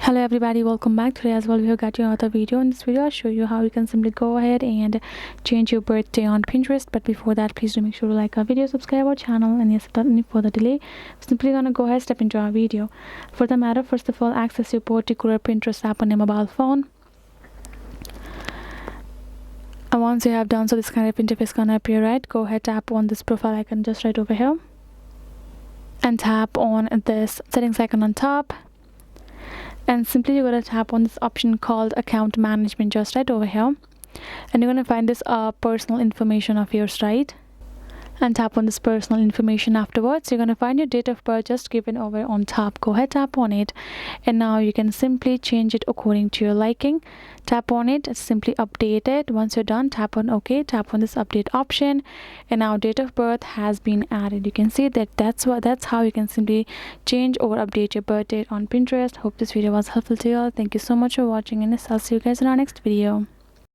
Hello everybody, welcome back. Today as well we have got you another video. In this video I'll show you how you can simply go ahead and change your birthday on Pinterest. But before that, please do make sure to like our video, subscribe our channel, and yes, without any further delay, simply gonna go ahead step into our video. For the matter, first of all, access your particular Pinterest app on your mobile phone. And once you have done so, this kind of interface gonna appear, right? Go ahead, tap on this profile icon just right over here and tap on this settings icon on top. And simply you're going to tap on this option called account management just right over here, and you're going to find this personal information of yours, right? And tap on this personal information. Afterwards you're going to find your date of birth just given over on top. Go ahead, tap on it, and now you can simply change it according to your liking. Tap on it, simply update it. Once you're done, tap on OK, tap on this update option, and now date of birth has been added. You can see that that's how you can simply change or update your birth date on Pinterest. Hope this video was helpful to you all. Thank you so much for watching, and I'll see you guys in our next video.